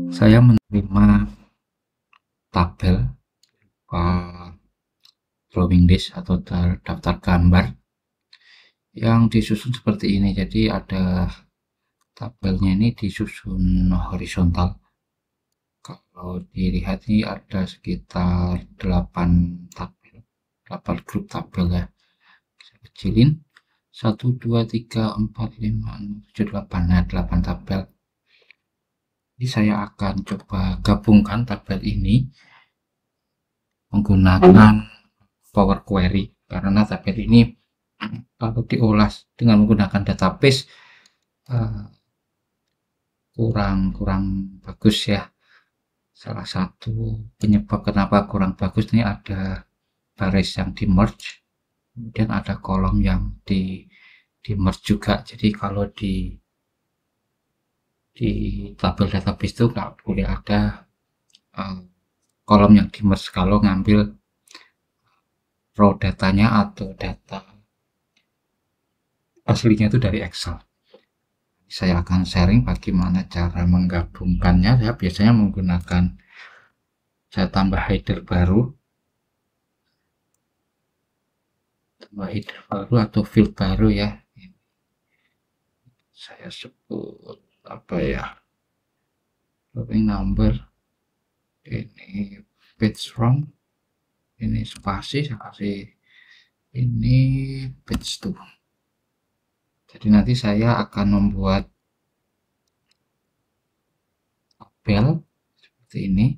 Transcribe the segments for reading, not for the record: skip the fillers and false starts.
Saya menerima tabel drawing list atau daftar gambar yang disusun seperti ini. Jadi ada tabelnya ini disusun horizontal. Kalau dilihat ini ada sekitar 8 tabel, 8 grup tabel ya. Saya kecilin 1, 2, 3, 4, 5, 6, 7, 8. Nah, 8 tabel. Jadi saya akan coba gabungkan tabel ini menggunakan Power Query, karena tabel ini kalau diolah dengan menggunakan database kurang bagus ya. Salah satu penyebab kenapa kurang bagus ini ada baris yang di merge, kemudian ada kolom yang di merge juga. Jadi kalau di tabel database itu nggak boleh ada kolom yang di merge kalau ngambil raw datanya atau data aslinya itu dari Excel. Saya akan sharing bagaimana cara menggabungkannya. Saya biasanya menggunakan, saya tambah header baru atau field baru ya. Saya sebut apa ya, drawing number, ini page from, ini spasi, saya kasih ini page 2. Jadi nanti saya akan membuat tabel seperti ini.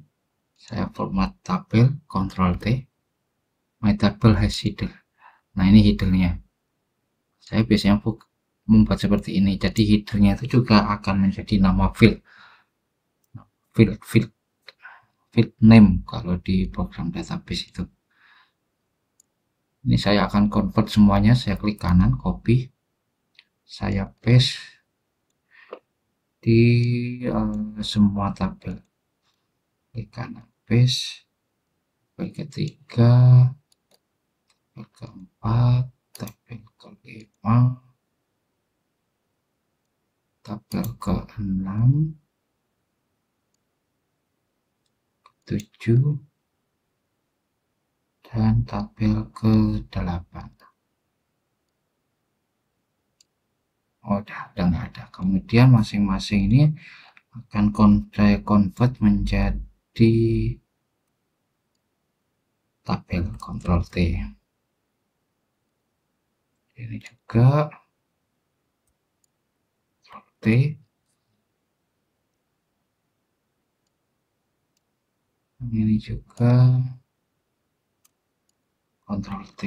Saya format tabel, Ctrl T, my table has header. Nah, ini headernya. Saya biasanya membuat seperti ini. Jadi headernya itu juga akan menjadi nama field name kalau di program database itu. Ini saya akan convert semuanya. Saya klik kanan, copy, saya paste di semua tabel. Klik kanan, paste, tabel ketiga, tabel keempat, tabel kelima, tabel ke-6, 7, dan tabel ke-8. Udah nggak ada. Kemudian masing-masing ini akan saya convert menjadi tabel, Ctrl T. Ini juga Ctrl T. Ini juga Ctrl T.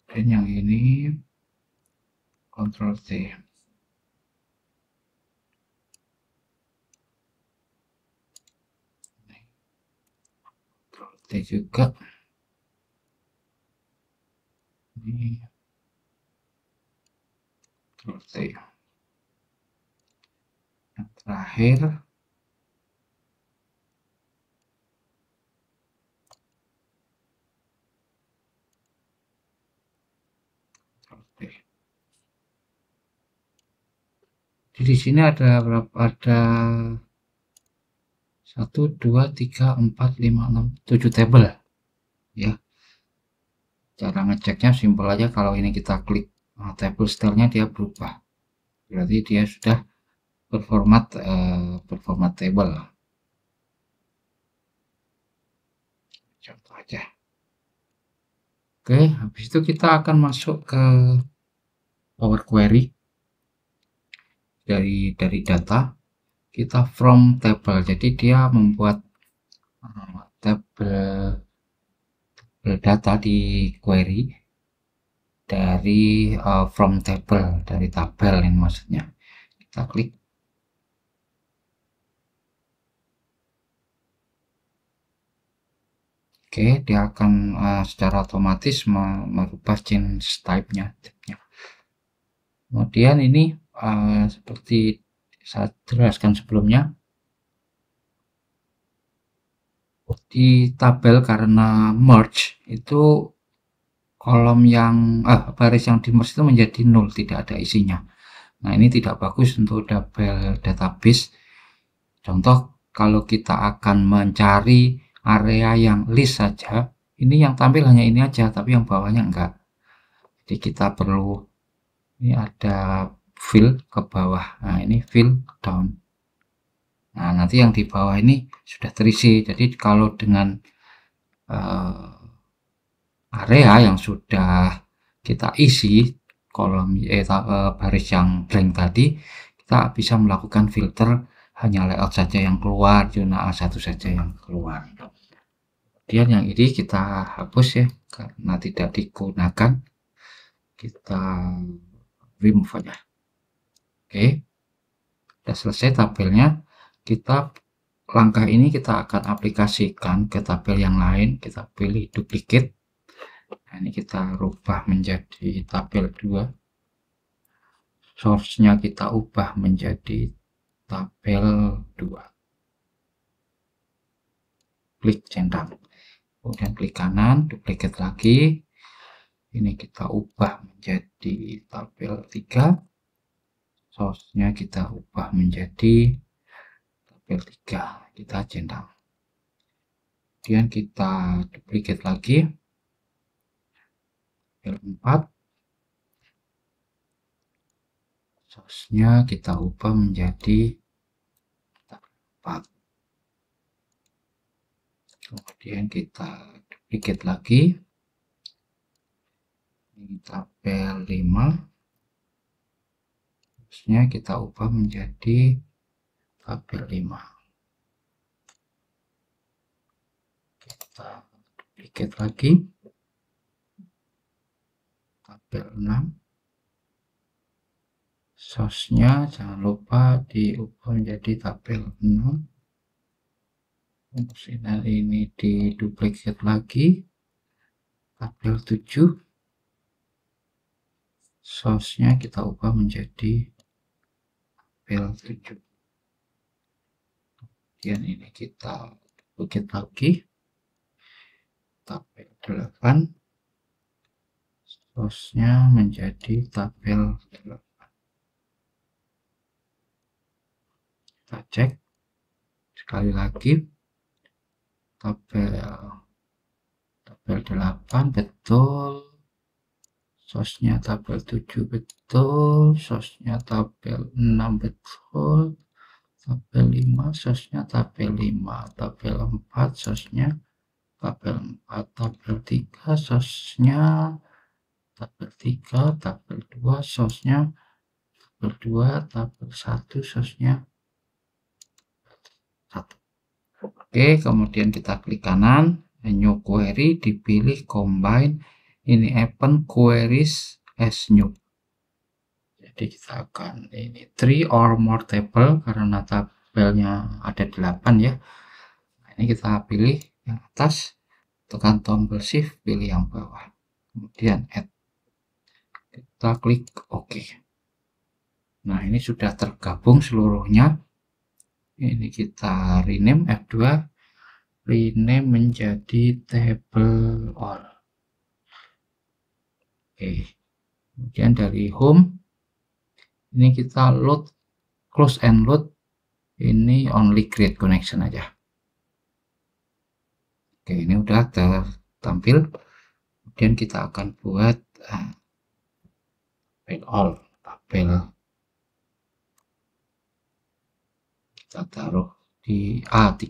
Dan yang ini Ctrl T. Ctrl T juga. Ini Ctrl T. Yang terakhir di sini ada berapa? Ada 1, 2, 3, 4, 5, 6, 7 tabel ya. Cara ngeceknya simpel aja. Kalau ini kita klik table stylenya, dia berubah, berarti dia sudah berformat table. Contoh aja. Oke, habis itu kita akan masuk ke Power Query. Dari data kita from table, jadi dia membuat tabel data di query dari from table, dari tabel ini maksudnya. Kita klik, oke, dia akan secara otomatis merubah change type-nya. Kemudian ini seperti saya jelaskan sebelumnya, di tabel karena merge itu kolom yang baris yang di merge itu menjadi 0, tidak ada isinya. Nah, ini tidak bagus untuk tabel database. Contoh, kalau kita akan mencari area yang list saja, ini yang tampil hanya ini aja, tapi yang bawahnya enggak. Jadi kita perlu, ini ada fill ke bawah. Nah, ini fill down. Nah, nanti yang di bawah ini sudah terisi. Jadi kalau dengan area yang sudah kita isi, kolom baris yang blank tadi, kita bisa melakukan filter hanya layout saja yang keluar, zona A1 saja yang keluar. Kemudian yang ini kita hapus ya, karena tidak digunakan. Kita remove aja. Oke, sudah selesai tabelnya. Langkah ini kita akan aplikasikan ke tabel yang lain. Kita pilih duplicate. Nah, ini kita rubah menjadi tabel 2. Source-nya kita ubah menjadi tabel 2. Klik centang. Kemudian klik kanan, duplicate lagi. Ini kita ubah menjadi tabel 3. Source-nya kita ubah menjadi tabel 3. Kita centang. Kemudian kita duplicate lagi. Tabel 4. Source-nya kita ubah menjadi tabel 4. Kemudian kita duplicate lagi. Ini tabel 5. Source-nya kita ubah menjadi tabel 5. Kita duplicate lagi. Tabel 6. Source-nya jangan lupa diubah menjadi tabel 6. Fungsional ini diduplicate lagi. Tabel 7. Source-nya kita ubah menjadi tabel 7. Kemudian ini kita duplicate lagi. Tabel 8. Source-nya menjadi tabel 8. Kita cek sekali lagi. Tabel 8 betul. Source-nya tabel 7 betul. Source-nya tabel 6 betul. Tabel 5 source-nya tabel 5. Tabel 4 source-nya tabel 4. Tabel 3 source-nya tabel 3. Tabel 2 source-nya tabel 2. Tabel 1 source-nya 1. Oke, kemudian kita klik kanan, new query, dipilih combine, ini open queries as new. Jadi kita akan ini 3 or more table karena tabelnya ada 8 ya. Nah, ini kita pilih yang atas, tekan tombol shift, pilih yang bawah, kemudian add. Kita klik OK. Nah, ini sudah tergabung seluruhnya. Ini kita rename F2, rename menjadi table all. Oke, kemudian dari home ini kita load, close and load, ini only create connection aja. Oke, ini udah tertampil. Kemudian kita akan buat tabel all, tabel kita taruh di A3.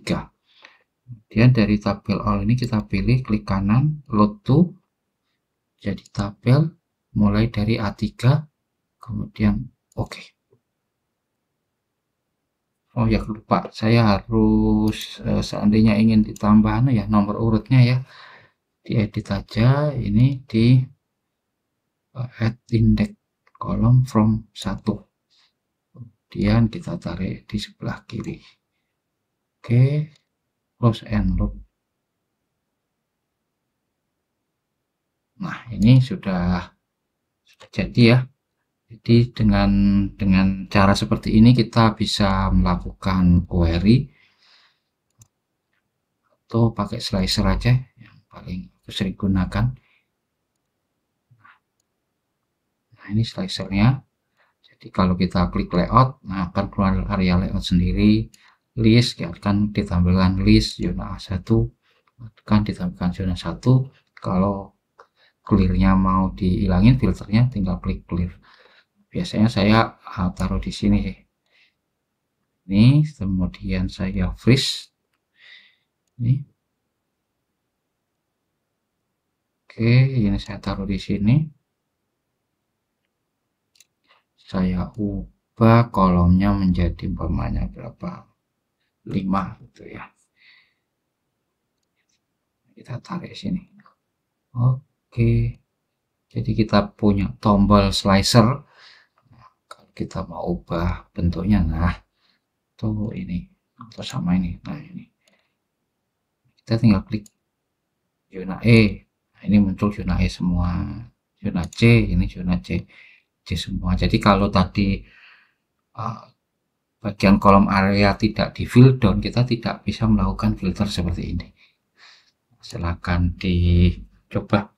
Kemudian dari tabel all ini kita pilih, klik kanan, load to, jadi tabel mulai dari A3, kemudian OK. Oh ya, lupa, saya harus seandainya ingin ditambah ya nomor urutnya ya, diedit aja, ini di add index column from 1. Kemudian kita tarik di sebelah kiri. Oke, close and load. Nah, ini sudah jadi ya. Jadi dengan cara seperti ini kita bisa melakukan query atau pakai slicer aja yang paling sering gunakan. Nah, ini slicernya. Jadi kalau kita klik layout, nah akan keluar area layout sendiri. List akan ditampilkan list zona 1, akan ditampilkan zona 1. Kalau clearnya mau dihilangin filternya, tinggal klik clear. Biasanya saya taruh di sini sih. Ini kemudian saya freeze. Ini. Oke, ini saya taruh di sini. Saya ubah kolomnya menjadi umpamanya berapa? 5 gitu ya. Kita tarik sini. Oke. Jadi kita punya tombol slicer. Nah, kalau kita mau ubah bentuknya, nah tuh ini atau sama ini. Nah ini kita tinggal klik zona E. Nah, ini muncul zona E semua. Zona C, ini zona C semua. Jadi kalau tadi bagian kolom area tidak di fill down, kita tidak bisa melakukan filter seperti ini. Silakan dicoba.